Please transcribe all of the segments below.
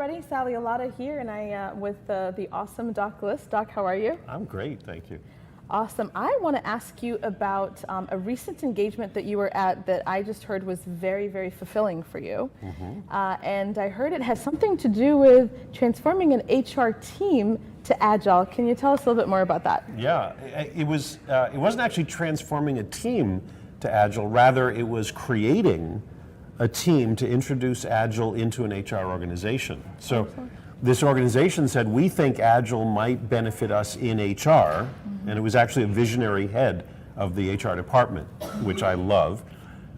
everybody. Sally Alada here, and I with the awesome Doc List. Doc, how are you? I'm great, thank you. Awesome. I want to ask you about a recent engagement that you were at that I just heard was very, very fulfilling for you. And I heard it has something to do with transforming an HR team to Agile. Can you tell us a little bit more about that? Yeah, it wasn't actually transforming a team to Agile, rather it was creating a team to introduce Agile into an HR organization. So this organization said, we think Agile might benefit us in HR, and it was actually a visionary head of the HR department, which I love.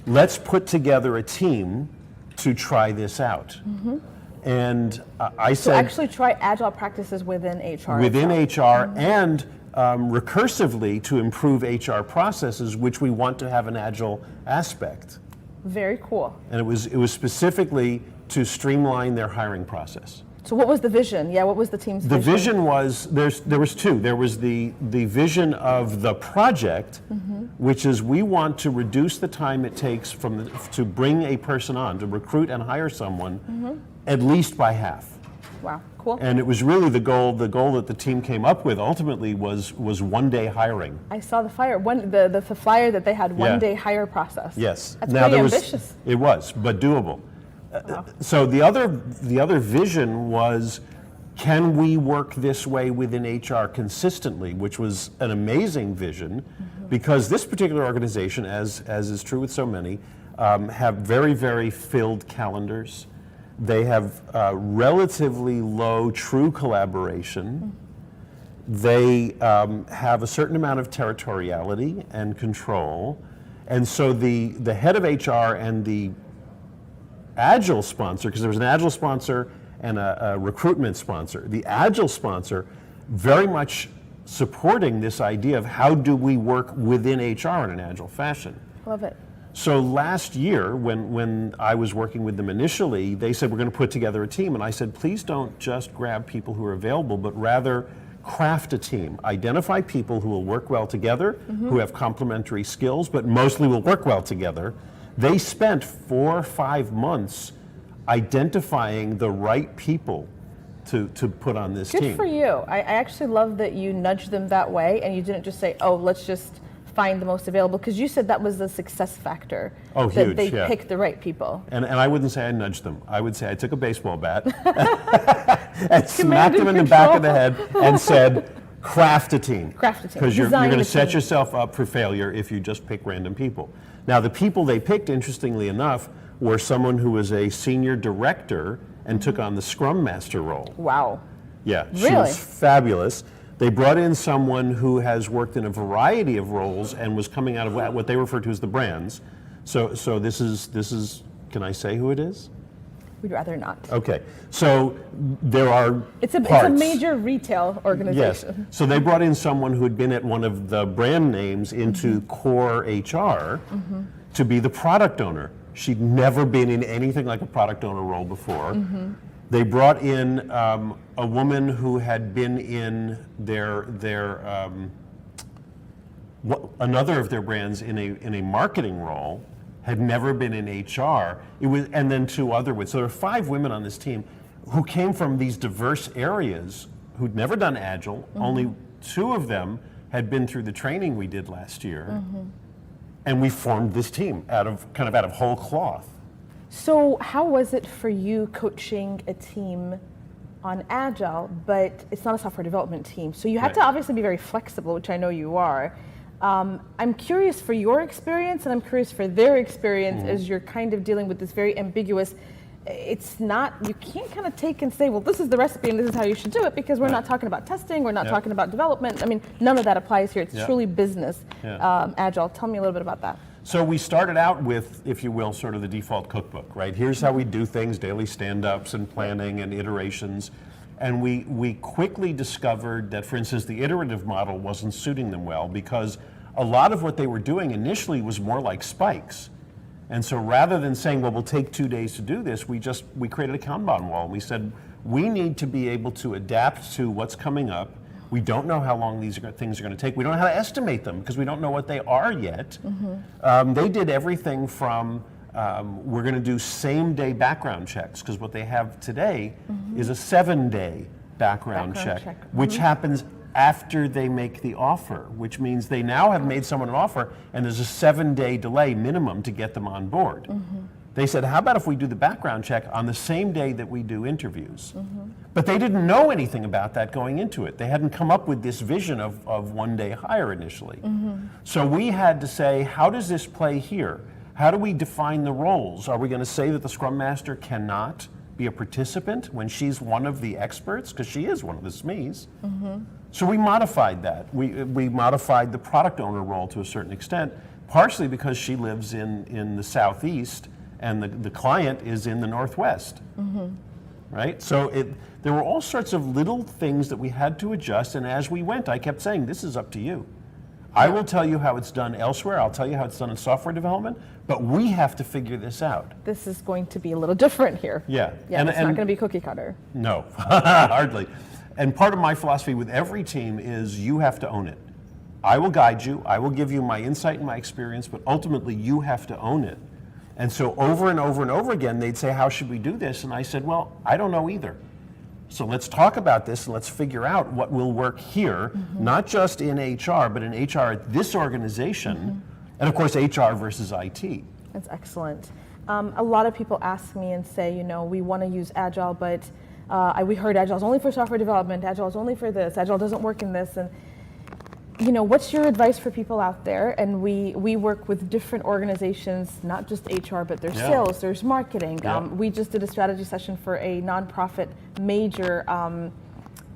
Let's put together a team to try this out. And I said— So actually try Agile practices within HR. Within HR and recursively to improve HR processes, which we want to have an Agile aspect. Very cool. And it was specifically to streamline their hiring process. So what was the vision? Yeah, what was the team's vision? The vision was, there was two. There was the vision of the project, which is we want to reduce the time it takes to bring a person on, to recruit and hire someone, at least by half. Wow, cool. And it was really the goal that the team came up with ultimately was one-day hiring. I saw the flyer, the flyer that they had, one-day hire process. Yes. That's pretty ambitious. It was, but doable. Wow. So the other vision was, can we work this way within HR consistently, which was an amazing vision, because this particular organization, as is true with so many, have very, very filled calendars. They have relatively low true collaboration. They have a certain amount of territoriality and control. And so the head of HR and the Agile sponsor, because there was an Agile sponsor and a recruitment sponsor, the Agile sponsor very much supporting this idea of how do we work within HR in an Agile fashion. Love it. So last year, when I was working with them initially, they said, we're going to put together a team. And I said, please don't just grab people who are available, but rather craft a team. Identify people who will work well together, who have complementary skills, but mostly will work well together. They spent 4 or 5 months identifying the right people to put on this team. Good for you. I actually love that you nudged them that way and you didn't just say, oh, let's just find the most available, because you said that was the success factor. Oh, that huge, they yeah. picked the right people. And I wouldn't say I nudged them. I would say I took a baseball bat and smacked them in the back of the head and said, craft a team. Craft a team. Because you're going to set yourself up for failure if you just pick random people. Now, the people they picked, interestingly enough, were someone who was a senior director and took on the Scrum Master role. Wow. Yeah, she Really? was fabulous. They brought in someone who has worked in a variety of roles and was coming out of what they refer to as the brands. So this is, can I say who it is? We'd rather not. Okay, so there are It's a parts. major retail organization. Yes, so they brought in someone who had been at one of the brand names into core HR to be the product owner. She'd never been in anything like a product owner role before. They brought in a woman who had been in another of their brands in a marketing role, had never been in HR. And then 2 other women. So there were 5 women on this team who came from these diverse areas, who'd never done Agile. Only 2 of them had been through the training we did last year. And we formed this team out of whole cloth. So how was it for you coaching a team on Agile, but it's not a software development team? So you had to obviously be very flexible, which I know you are. I'm curious for your experience, and I'm curious for their experience as you're kind of dealing with this very ambiguous, it's not, you can't kind of take and say, well, this is the recipe and this is how you should do it, because we're not talking about testing, we're not talking about development. I mean, none of that applies here. It's truly business Agile. Tell me a little bit about that. So we started out with, if you will, sort of the default cookbook, right? Here's how we do things, daily stand-ups and planning and iterations. And we quickly discovered that, for instance, the iterative model wasn't suiting them well, because a lot of what they were doing initially was more like spikes. And so rather than saying, well, we'll take 2 days to do this, we created a Kanban wall. And we said, we need to be able to adapt to what's coming up. We don't know how long these things are going to take. We don't know how to estimate them because we don't know what they are yet. They did everything from we're going to do same-day background checks, because what they have today is a 7-day background check, which happens after they make the offer, which means they now have made someone an offer, and there's a 7-day delay minimum to get them on board. They said, how about if we do the background check on the same day that we do interviews? But they didn't know anything about that going into it. They hadn't come up with this vision of one-day hire initially. So we had to say, how does this play here? How do we define the roles? Are we going to say that the Scrum Master cannot be a participant when she's one of the experts? Because she is one of the SMEs. So we modified that. We modified the product owner role to a certain extent, partially because she lives in the Southeast and the client is in the Northwest. Right? So there were all sorts of little things that we had to adjust, and as we went, I kept saying, this is up to you. I will tell you how it's done elsewhere, I'll tell you how it's done in software development, but we have to figure this out. This is going to be a little different here. Yeah. Yeah, it's not going to be cookie cutter. No, hardly. And part of my philosophy with every team is you have to own it. I will guide you, I will give you my insight and my experience, but ultimately you have to own it. And so over and over and over again, they'd say, how should we do this? And I said, well, I don't know either. So let's talk about this and let's figure out what will work here, not just in HR, but in HR at this organization, and of course HR versus IT. That's excellent. A lot of people ask me and say, we want to use Agile, but we heard Agile is only for software development, Agile is only for this, Agile doesn't work in this. And what's your advice for people out there? And we work with different organizations, not just HR, but there's sales, there's marketing. We just did a strategy session for a nonprofit major,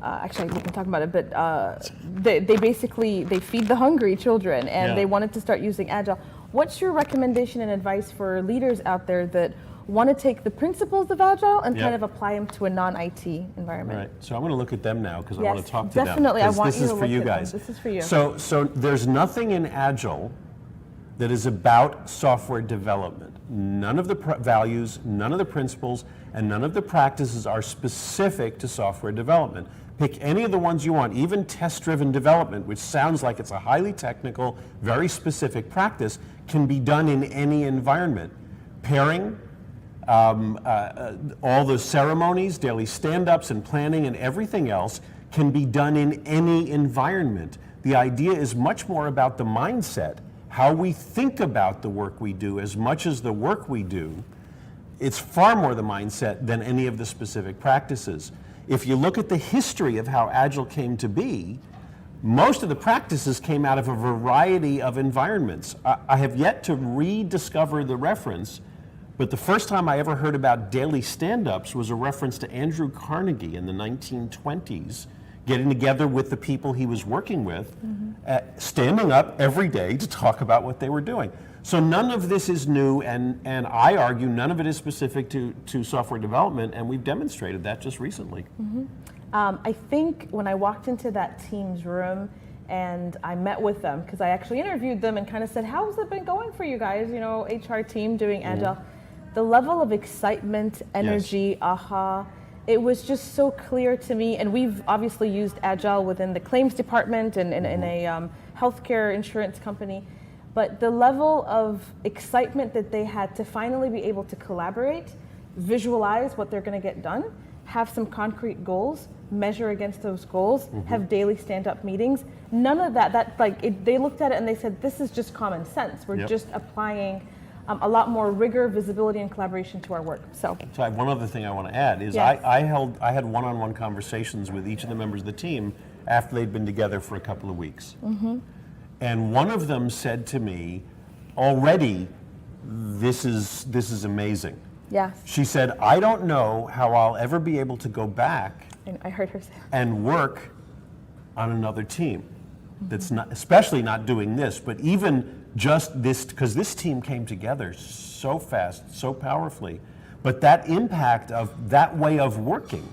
actually we can talk about it, but they basically, they feed the hungry children, and they wanted to start using Agile. What's your recommendation and advice for leaders out there that want to take the principles of Agile and kind of apply them to a non-IT environment? Right. So I'm going to look at them now because I want to talk to them. Definitely, I want this you is to for look you at guys. them. This is for you. So there's nothing in Agile that is about software development. None of the values, none of the principles, and none of the practices are specific to software development. Pick any of the ones you want, even test-driven development, which sounds like it's a highly technical, very specific practice, can be done in any environment. Pairing, all the ceremonies, daily stand-ups and planning and everything else can be done in any environment. The idea is much more about the mindset, how we think about the work we do as much as the work we do. It's far more the mindset than any of the specific practices. If you look at the history of how Agile came to be, most of the practices came out of a variety of environments. I have yet to rediscover the reference, but the first time I ever heard about daily stand-ups was a reference to Andrew Carnegie in the 1920s, getting together with the people he was working with, standing up every day to talk about what they were doing. So none of this is new, and I argue none of it is specific to software development, and we've demonstrated that just recently. I think when I walked into that team's room and I met with them, because I actually interviewed them and kind of said, how's it been going for you guys, HR team doing Agile? The level of excitement, energy, it was just so clear to me, and we've obviously used Agile within the claims department and in a healthcare insurance company, but the level of excitement that they had to finally be able to collaborate, visualize what they're going to get done, have some concrete goals, measure against those goals, have daily stand-up meetings. None of that they looked at it and they said, this is just common sense. We're just applying a lot more rigor, visibility, and collaboration to our work. So I have one other thing I want to add is I had one-on-one conversations with each of the members of the team after they'd been together for a couple of weeks. And one of them said to me, already, this is amazing. Yes. She said, I don't know how I'll ever be able to go back and I heard her say and work on another team that's not, especially not doing this, but even just this, because this team came together so fast, so powerfully, but that impact of that way of working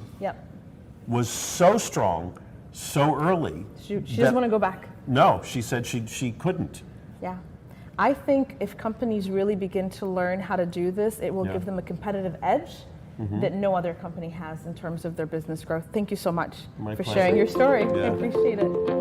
was so strong, so early. She doesn't want to go back. No, she said she couldn't. Yeah. I think if companies really begin to learn how to do this, it will give them a competitive edge that no other company has in terms of their business growth. Thank you so much for sharing your story. I appreciate it.